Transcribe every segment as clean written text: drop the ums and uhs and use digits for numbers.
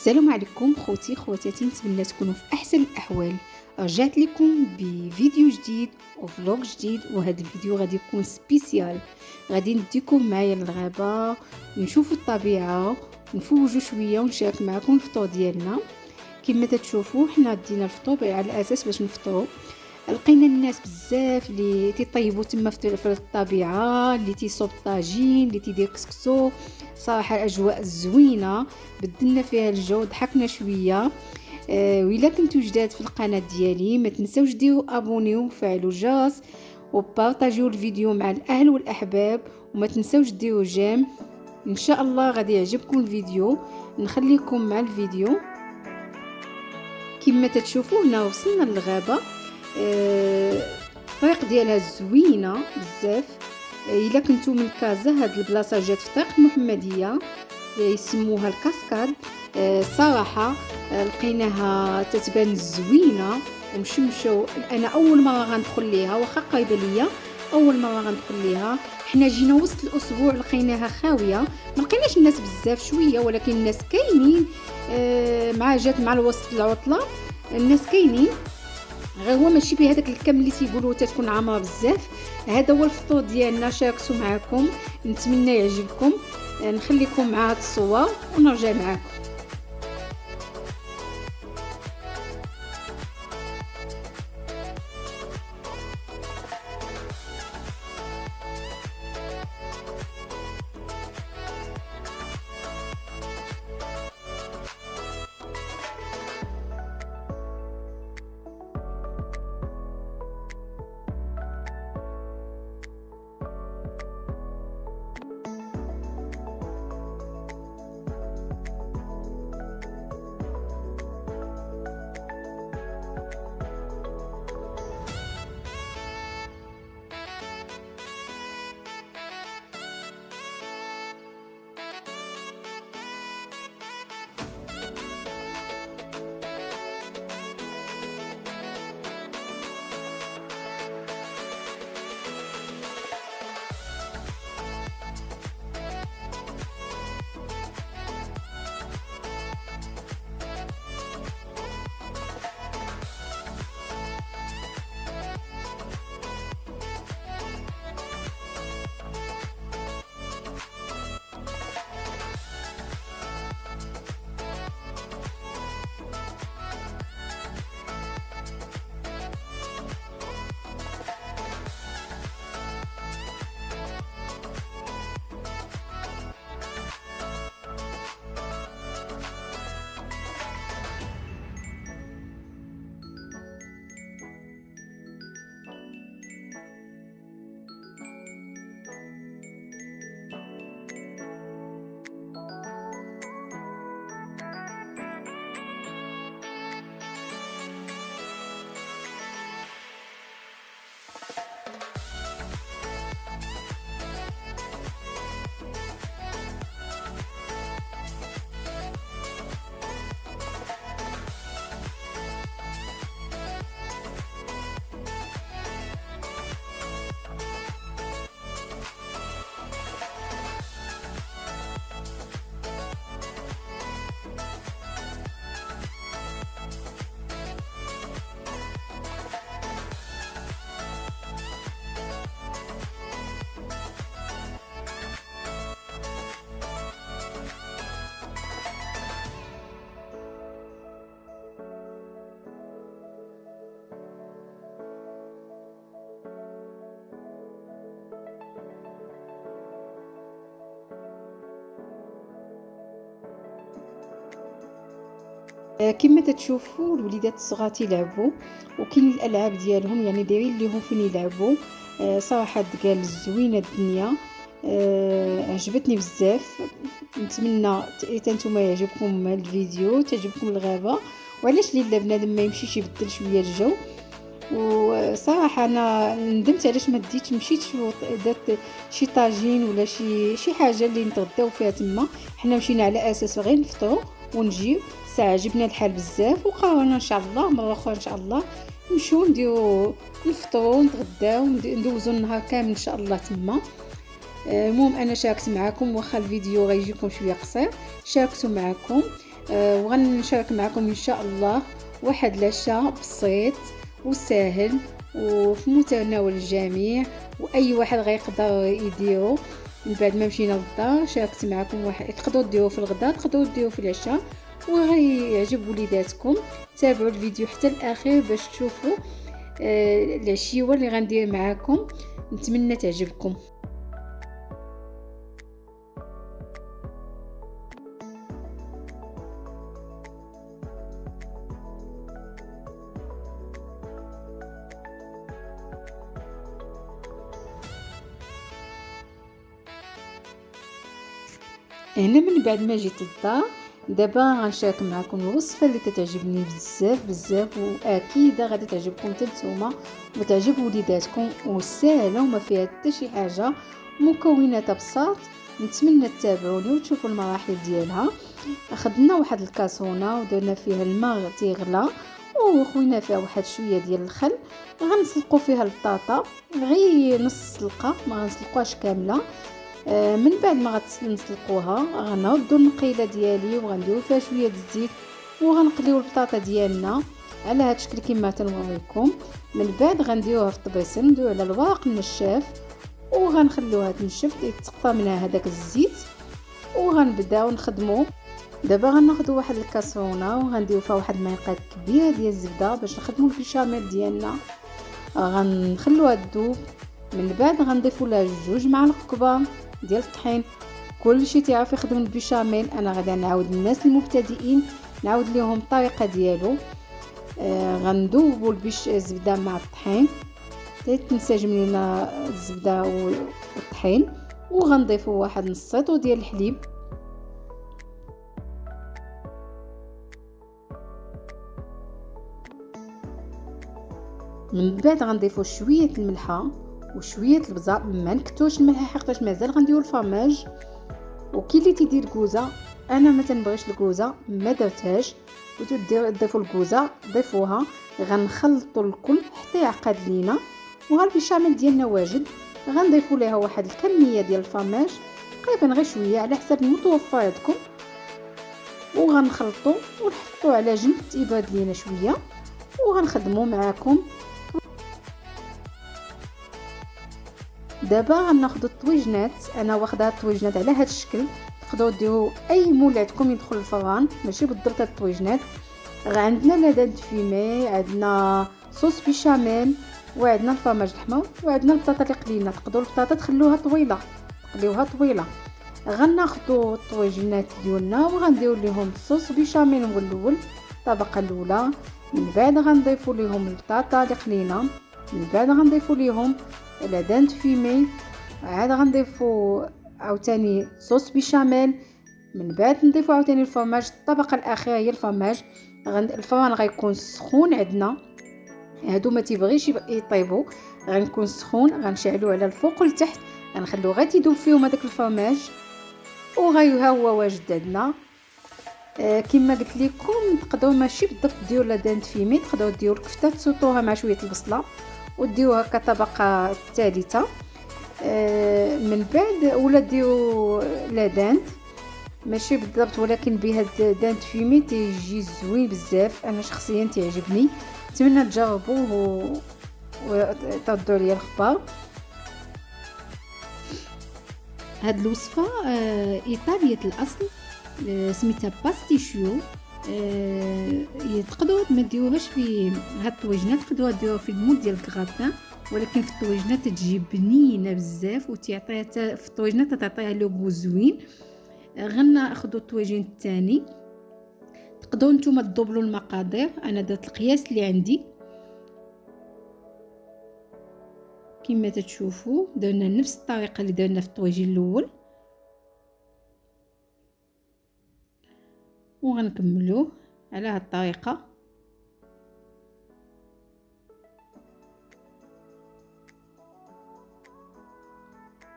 السلام عليكم خوتي خواتاتي، نتمنى تكونوا في احسن الاحوال. رجعت لكم بفيديو جديد وفلوق جديد، وهذا الفيديو غادي يكون سبيسيال. غادي نديكم معايا للغابه نشوفوا الطبيعه، نفوجوا شويه ونشارك معكم الفطور ديالنا. كما تشوفوا حنا دينا الفطور على اساس باش نفطروا. لقينا الناس بزاف اللي تيطيبوا تما في الطبيعه، اللي تيصوب طاجين، اللي تيدير كسكسو. صراحه اجواء زوينه، بدلنا فيها الجو، ضحكنا شويه. وإلا كنتو جداد في القناه ديالي ما تنساوش ديروا ابونيو وفعلوا الجرس وبارطاجيو الفيديو مع الاهل والاحباب، وما تنساوش ديروا جيم. ان شاء الله غادي يعجبكم الفيديو. نخليكم مع الفيديو. كما تشوفوا هنا وصلنا للغابه. الطريق ديالها زوينه بزاف. الا كنتو من كازا، هاد البلاصه جات في طريق المحمديه، يسموها الكاسكاد. صراحه لقيناها تتبان زوينه ومشمشه. انا اول مره غندخل ليها، واخا قريبه ليا اول مره غندخل ليها. حنا جينا وسط الاسبوع لقيناها خاويه، ما لقيناش الناس بزاف شويه، ولكن الناس كاينين. مع جات مع الوسط العطله الناس كاينين، غير هو ماشي بهذاك الكم اللي تيقولوا تتكون عامره بزاف. هذا هو الفطور ديالنا، شاركتو معكم، نتمنى يعجبكم. نخليكم مع هاد الصور ونرجع معكم. كما تشوفوا الوليدات الصغار تيلعبوا، وكاين الالعاب ديالهم يعني دايرين ليهم فين يلعبوا. صراحه تقال زوينه الدنيا. عجبتني بزاف. نتمنى نتوما يعجبكم الفيديو، تعجبكم الغابه، وعلاش لا بنادم ما يمشيش يبدل شويه الجو. وصراحه انا ندمت علاش ما ديتش مشيت درت شي طاجين ولا شي حاجه اللي نتغداو فيها تما. حنا مشينا على اساس غير نفطروا ونجيو. عجبنا الحال بزاف، وقررنا ان شاء الله مره اخرى ان شاء الله نمشيو نديرو نفطرو نتغداو ندوزو النهار كامل ان شاء الله تما. المهم انا شاركت معكم، واخا الفيديو غيجيكم شويه قصير شاركته معكم. وغنشارك معكم ان شاء الله واحد العشاء بسيط وسهل وفي متناول الجميع، واي واحد غيقدر يديرو. من بعد ما مشينا للدار شاركت معكم واحد تقدروا ديروه في الغداء، تقدروا ديروه في العشاء، وغيعجب وليداتكم. تابعوا الفيديو حتى الاخير باش تشوفوا العشيوه اللي غندير معكم. نتمنى تعجبكم. هنا من بعد ما جيت للدار دابا غنشارك معكم الوصفه اللي كتعجبني بزاف بزاف، واكيد غادي تعجبكم حتى نتوما وتعجب وليداتكم، وسهله وما فيها حتى شي حاجه، مكوناتها بساط. نتمنى تتابعوني وتشوفوا المراحل ديالها. اخذنا واحد الكاسونه ودرنا فيها الماء تيغلى، وخوينا فيها واحد شويه ديال الخل. غنسلقوا فيها البطاطا غير نص سلقه، ما غنسلقوهاش كامله. من بعد ما غنسلقوها غنردوا النقيله ديالي وغنديروا فيها شويه الزيت، وغنقليو البطاطا ديالنا على هذا الشكل كما تنوريكم. من بعد غنديروها في الطبيسه، نديروا على الورق النشاف وغنخلوها تنشف يتقطع منها هذاك الزيت، وغنبداو نخدموا. دابا غناخذوا واحد الكاسرونه وغنديروا فيها واحد المعلقه كبيره ديال الزبده باش نخدموا البيشاميل ديالنا. غنخلوها تذوب. من بعد غنضيفوا لها 2 معالق كبار ديال الطحين. كلشي تعرف يخدم البيشاميل، انا غادي نعاود الناس المبتدئين نعاود لهم الطريقه ديالو. غندوبوا الزبده مع الطحين حتى تنسجم لينا الزبده والطحين، وغنضيفوا واحد نص سيطو ديال الحليب. من بعد غنضيفوا شويه الملحه وشويه البزار، ما نكتوش الملح حقاش مازال غنديروا الفرماج. وكي اللي تيدير كوزه، انا ما تنبغيش الكوزه ما درتهاش، تضيفوا الكوزه ضيفوها. غنخلطوا الكل حتى يعقد لينا، وها البيشاميل ديالنا واجد. غنضيفوا ليها واحد الكميه ديال الفرماج تقريبا غير شويه على حسب المتوفر عندكم، وغنخلطوا ونحطوه على جنب تيبرد لينا شويه، وغنخدموا معاكم. دابا غناخذوا الطويجنات، انا واخده الطويجنات على هذا الشكل. تقدروا ديروا اي مول عندكم يدخل الفران، ماشي بالضبط الطويجنات. عندنا لادان فيمي، عندنا صوص بيشاميل، وعندنا الفرماج الاحمر، وعندنا البطاطا اللي قلينا. تقدروا البطاطا تخلوها طويله، تقليوها طويله. غناخذوا الطويجنات ديالنا وغنديروا لهم الصوص بيشاميل الاول، الطبقه الاولى. من بعد غنضيفوا لهم البطاطا اللي قلينا. من بعد غنضيفوا لهم لادان فيمي، عاد غنضيفوا عاوتاني صوص بيشاميل. من بعد نضيفوا عاوتاني الفرماج. الطبقه الاخيره هي الفرماج. الفران غيكون سخون عندنا، هادو ما تيبغيش يطيبوا، غنكون سخون. غنشعلوه على الفوق والتحت، غنخلوه غير تيذوب فيهم هذاك الفرماج، وغايو ها هو واجد عندنا. كما قلت لكم تقدروا ماشي بالضبط ديروا لادان فيمي، تقدروا ديروا الكفته تسوطوها مع شويه البصله وديروها كطبقه الثالثه. من بعد ولا ديروا لادان ماشي بالضبط، ولكن بها دانت فيمي تيجي زوين بزاف. انا شخصيا تعجبني، نتمنى تجربوه وتردوا لي الخبر. هاد الوصفه ايطاليه الاصل، سميتها باستيشيو. تقدروا ما ديروهاش في هاد الطويجنات، تقدروا ديروها في المول ديال الكراتان، ولكن في الطويجنات تجي بنينه بزاف وتعطيها في الطويجنات تعطيها لو زوين. غناخذوا الطويجين الثاني. تقدروا نتوما تدوبلوا المقادير، انا درت القياس اللي عندي كما تشوفوا. درنا نفس الطريقه اللي درنا في الطويجين الاول، وغنكملوه على هذه الطريقه.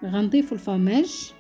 غنضيفوا الفرماج،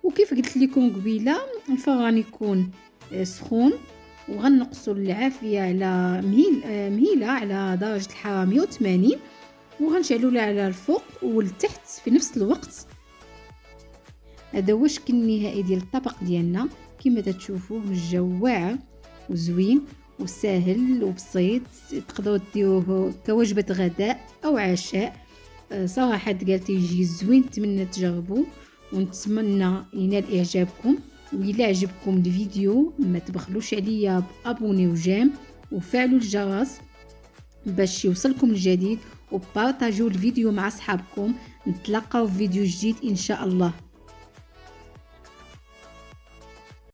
وكيف قلت لكم قبيله الفران يكون سخون، وغنقصوا العافيه على مهيله على درجه الحراره 180. وغنشعلو على الفوق والتحت في نفس الوقت. هذا هو الشكل النهائي ديال الطبق ديالنا. كما تشوفوا الجو واعر وزوين وسهل وبسيط، تقدروا ديروه كوجبه غداء او عشاء. صراحه قالت يجي زوين، نتمنى تجربوه ونتمنى ينال اعجابكم. وإلا عجبكم الفيديو ما تبخلوش عليا بابوني وجيم وفعلوا الجرس باش يوصلكم الجديد، وبارطاجوا الفيديو مع اصحابكم. نتلاقاو في فيديو جديد ان شاء الله.